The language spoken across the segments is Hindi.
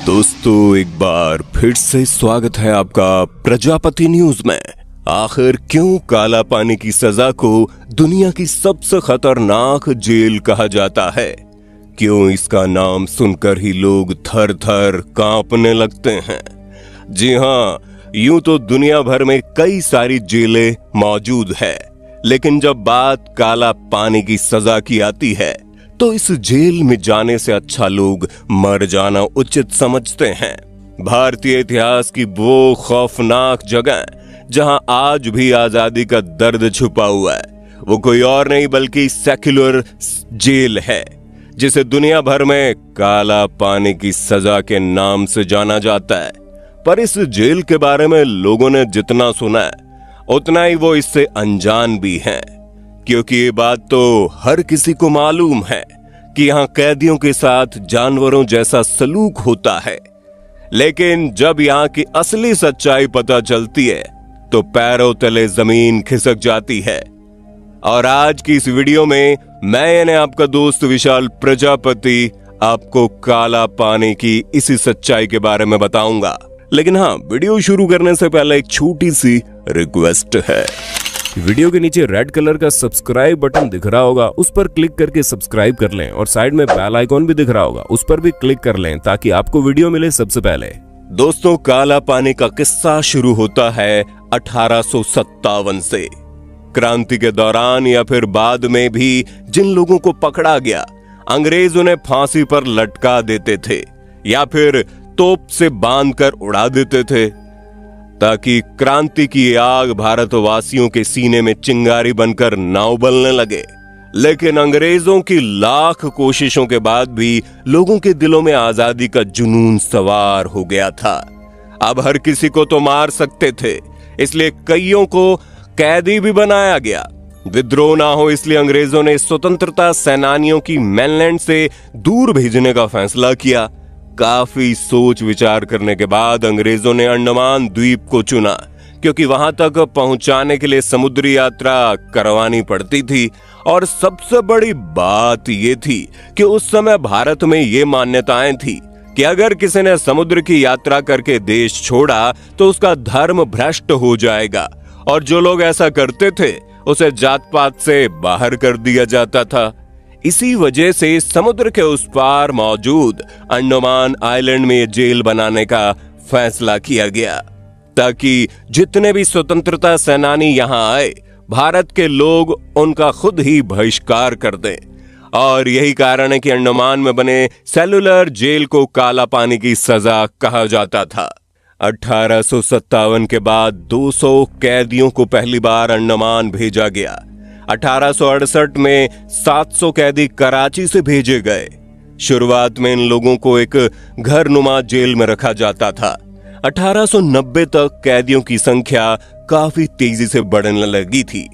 दोस्तों, एक बार फिर से स्वागत है आपका प्रजापति न्यूज में। आखिर क्यों काला पानी की सजा को दुनिया की सबसे खतरनाक जेल कहा जाता है? क्यों इसका नाम सुनकर ही लोग थर थर कांपने लगते हैं? जी हाँ, यूं तो दुनिया भर में कई सारी जेलें मौजूद है, लेकिन जब बात काला पानी की सजा की आती है तो इस जेल में जाने से अच्छा लोग मर जाना उचित समझते हैं। भारतीय इतिहास की वो खौफनाक जगह जहां आज भी आजादी का दर्द छुपा हुआ है, वो कोई और नहीं बल्कि सेक्युलर जेल है, जिसे दुनिया भर में काला पानी की सजा के नाम से जाना जाता है। पर इस जेल के बारे में लोगों ने जितना सुना है उतना ही वो इससे अनजान भी हैं, क्योंकि ये बात तो हर किसी को मालूम है कि यहाँ कैदियों के साथ जानवरों जैसा सलूक होता है। लेकिन जब यहाँ की असली सच्चाई पता चलती है तो पैरों तले जमीन खिसक जाती है। और आज की इस वीडियो में मैं यानी आपका दोस्त विशाल प्रजापति आपको काला पानी की इसी सच्चाई के बारे में बताऊंगा। लेकिन हाँ, वीडियो शुरू करने से पहले एक छोटी सी रिक्वेस्ट है। वीडियो के नीचे रेड कलर का सब्सक्राइब बटन दिख रहा होगा, उस पर क्लिक करके सब्सक्राइब कर लें और साइड में बेल आइकॉन भी दिख रहा होगा, उस पर भी क्लिक कर लें ताकि आपको वीडियो मिले सबसे पहले। दोस्तों, काला पानी का किस्सा शुरू होता है 1857 से। क्रांति के दौरान या फिर बाद में भी जिन लोगों को पकड़ा गया, अंग्रेज उन्हें फांसी पर लटका देते थे या फिर तोप से बांधकर उड़ा देते थे ताकि क्रांति की आग भारतवासियों के सीने में चिंगारी बनकर ना उबलने लगे। लेकिन अंग्रेजों की लाख कोशिशों के बाद भी लोगों के दिलों में आजादी का जुनून सवार हो गया था। अब हर किसी को तो मार सकते थे, इसलिए कईयों को कैदी भी बनाया गया। विद्रोह ना हो इसलिए अंग्रेजों ने स्वतंत्रता सेनानियों की मेनलैंड से दूर भेजने का फैसला किया। काफी सोच विचार करने के बाद अंग्रेजों ने अंडमान द्वीप को चुना, क्योंकि वहां तक पहुंचाने के लिए समुद्री यात्रा करवानी पड़ती थी। और सबसे बड़ी बात ये थी कि उस समय भारत में ये मान्यताएं थी कि अगर किसी ने समुद्र की यात्रा करके देश छोड़ा तो उसका धर्म भ्रष्ट हो जाएगा, और जो लोग ऐसा करते थे उसे जात पात से बाहर कर दिया जाता था। इसी वजह से समुद्र के उस पार मौजूद अंडमान आइलैंड में जेल बनाने का फैसला किया गया, ताकि जितने भी स्वतंत्रता सेनानी यहाँ आए, भारत के लोग उनका खुद ही बहिष्कार कर दें। और यही कारण है कि अंडमान में बने सेलुलर जेल को काला पानी की सजा कहा जाता था। 1857 के बाद 200 कैदियों को पहली बार अंडमान भेजा गया। 1868 में 700 कैदी कराची से भेजे गए। शुरुआत में इन लोगों को एक घरनुमा जेल में रखा जाता था। 1890 तक कैदियों की संख्या काफी तेजी से बढ़ने लगी थी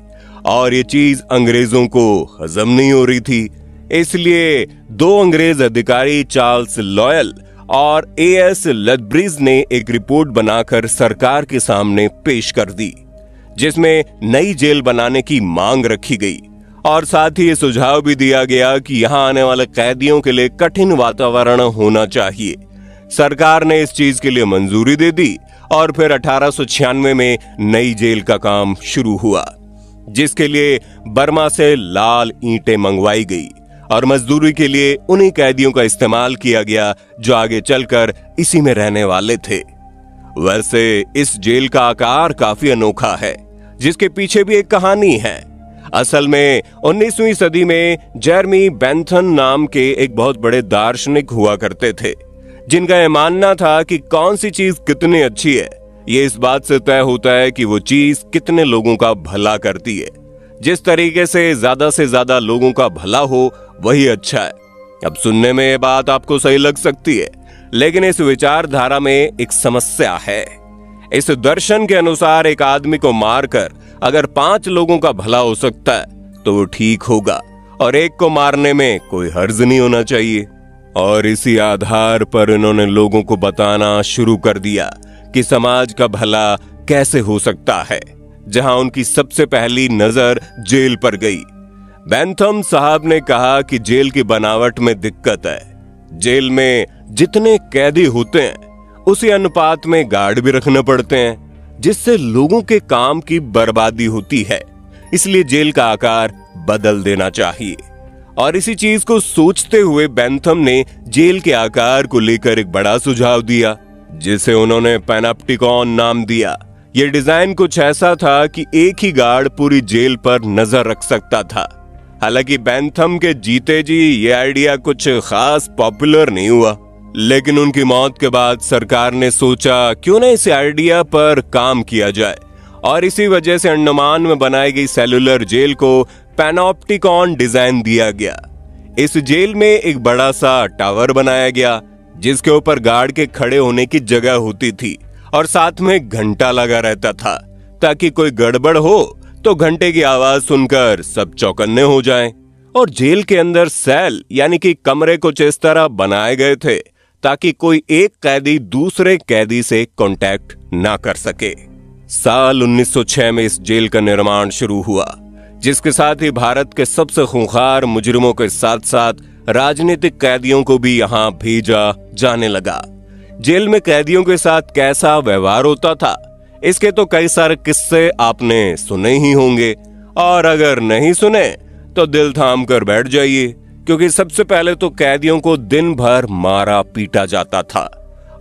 और ये चीज अंग्रेजों को हजम नहीं हो रही थी। इसलिए दो अंग्रेज अधिकारी चार्ल्स लॉयल और एएस लेथब्रिज ने एक रिपोर्ट बनाकर सरकार के सामने पेश कर दी, जिसमें नई जेल बनाने की मांग रखी गई और साथ ही ये सुझाव भी दिया गया कि यहां आने वाले कैदियों के लिए कठिन वातावरण होना चाहिए। सरकार ने इस चीज के लिए मंजूरी दे दी और फिर 1896 में नई जेल का काम शुरू हुआ, जिसके लिए बर्मा से लाल ईंटें मंगवाई गई और मजदूरी के लिए उन्हीं कैदियों का इस्तेमाल किया गया जो आगे चलकर इसी में रहने वाले थे। वैसे इस जेल का आकार काफी अनोखा है, जिसके पीछे भी एक कहानी है। असल में 19वीं सदी में जेरमी बेंथम नाम के एक बहुत बड़े दार्शनिक हुआ करते थे, जिनका यह मानना था कि कौन सी चीज कितनी अच्छी है ये इस बात से तय होता है कि वो चीज कितने लोगों का भला करती है। जिस तरीके से ज्यादा लोगों का भला हो वही अच्छा है। अब सुनने में ये बात आपको सही लग सकती है, लेकिन इस विचारधारा में एक समस्या है। इस दर्शन के अनुसार एक आदमी को मारकर अगर 5 लोगों का भला हो सकता है तो वो ठीक होगा और एक को मारने में कोई हर्ज नहीं होना चाहिए। और इसी आधार पर इन्होंने लोगों को बताना शुरू कर दिया कि समाज का भला कैसे हो सकता है, जहां उनकी सबसे पहली नजर जेल पर गई। बेंथम साहब ने कहा कि जेल की बनावट में दिक्कत है। जेल में जितने कैदी होते हैं उसी अनुपात में गार्ड भी रखने पड़ते हैं, जिससे लोगों के काम की बर्बादी होती है। इसलिए जेल का आकार बदल देना चाहिए। और इसी चीज को सोचते हुए बेंथम ने जेल के आकार को लेकर एक बड़ा सुझाव दिया, जिसे उन्होंने पैनोप्टिकॉन नाम दिया। यह डिजाइन कुछ ऐसा था कि एक ही गार्ड पूरी जेल पर नजर रख सकता था। हालांकि बेंथम के जीते जी ये आइडिया कुछ खास पॉपुलर नहीं हुआ, लेकिन उनकी मौत के बाद सरकार ने सोचा क्यों न इस आइडिया पर काम किया जाए, और इसी वजह से अंडमान में बनाई गई सेलुलर जेल को पैनोप्टिकॉन डिजाइन दिया गया। इस जेल में एक बड़ा सा टावर बनाया गया, जिसके ऊपर गार्ड के खड़े होने की जगह होती थी और साथ में घंटा लगा रहता था, ताकि कोई गड़बड़ हो तो घंटे की आवाज सुनकर सब चौकन्ने हो जाएं। और जेल के अंदर सेल यानी कि कमरे कुछ इस तरह बनाए गए थे ताकि कोई एक कैदी दूसरे कैदी से कांटेक्ट ना कर सके। साल 1906 में इस जेल का निर्माण शुरू हुआ, जिसके साथ ही भारत के सबसे खूंखार मुजरिमों के साथ साथ राजनीतिक कैदियों को भी यहां भेजा जाने लगा। जेल में कैदियों के साथ कैसा व्यवहार होता था, इसके तो कई सारे किस्से आपने सुने ही होंगे, और अगर नहीं सुने तो दिल थाम कर बैठ जाइए, क्योंकि सबसे पहले तो कैदियों को दिन भर मारा पीटा जाता था।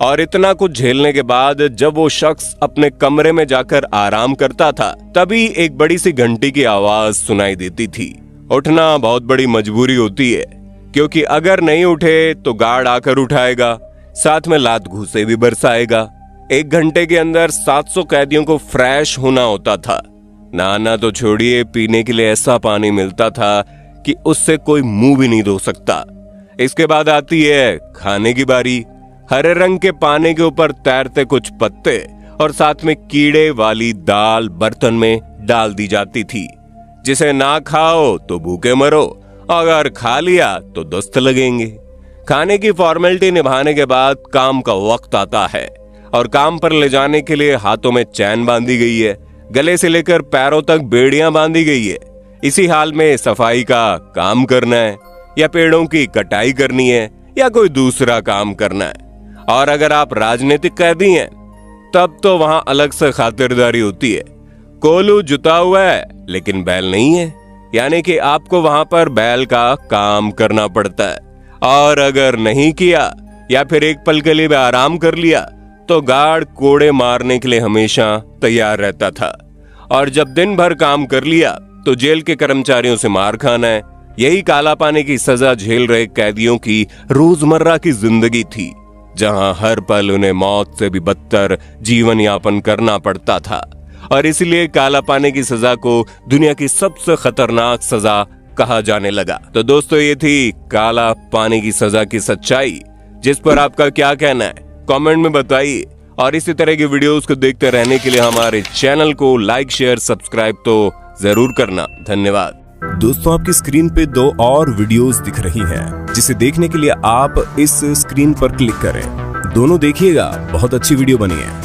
और इतना कुछ झेलने के बाद जब वो शख्स अपने कमरे में जाकर आराम करता था, तभी एक बड़ी सी घंटी की आवाज सुनाई देती थी। उठना बहुत बड़ी मजबूरी होती है, क्योंकि अगर नहीं उठे तो गार्ड आकर उठाएगा, साथ में लात घूंसे भी बरसाएगा। एक घंटे के अंदर 700 कैदियों को फ्रेश होना होता था। नहाना तो छोड़िए, पीने के लिए ऐसा पानी मिलता था कि उससे कोई मुंह भी नहीं धो सकता। इसके बाद आती है खाने की बारी। हरे रंग के पानी के ऊपर तैरते कुछ पत्ते और साथ में कीड़े वाली दाल बर्तन में डाल दी जाती थी, जिसे ना खाओ तो भूखे मरो, अगर खा लिया तो दस्त लगेंगे। खाने की फॉर्मेलिटी निभाने के बाद काम का वक्त आता है, और काम पर ले जाने के लिए हाथों में चैन बांधी गई है, गले से लेकर पैरों तक बेड़ियां बांधी गई है। इसी हाल में सफाई का काम करना है, या पेड़ों की कटाई करनी है, या कोई दूसरा काम करना है। और अगर आप राजनीतिक कैदी हैं, तब तो वहां अलग से खातिरदारी होती है। कोलू जुता हुआ है लेकिन बैल नहीं है, यानी कि आपको वहां पर बैल का काम करना पड़ता है। और अगर नहीं किया या फिर एक पल के लिए भी आराम कर लिया तो गार्ड कोड़े मारने के लिए हमेशा तैयार रहता था। और जब दिन भर काम कर लिया तो जेल के कर्मचारियों से मार खाना है। यही काला पानी की सजा झेल रहे कैदियों की रोजमर्रा की जिंदगी थी, जहां हर पल उन्हें मौत से भी बदतर जीवन यापन करना पड़ता था। और इसलिए काला पानी की सजा को दुनिया की सबसे खतरनाक सजा कहा जाने लगा। तो दोस्तों, ये थी काला पानी की सजा की सच्चाई, जिस पर आपका क्या कहना है कमेंट में बताइए। और इसी तरह की वीडियोस को देखते रहने के लिए हमारे चैनल को लाइक शेयर सब्सक्राइब तो जरूर करना। धन्यवाद। दोस्तों, आपकी स्क्रीन पे 2 और वीडियोस दिख रही हैं, जिसे देखने के लिए आप इस स्क्रीन पर क्लिक करें। दोनों देखिएगा, बहुत अच्छी वीडियो बनी है।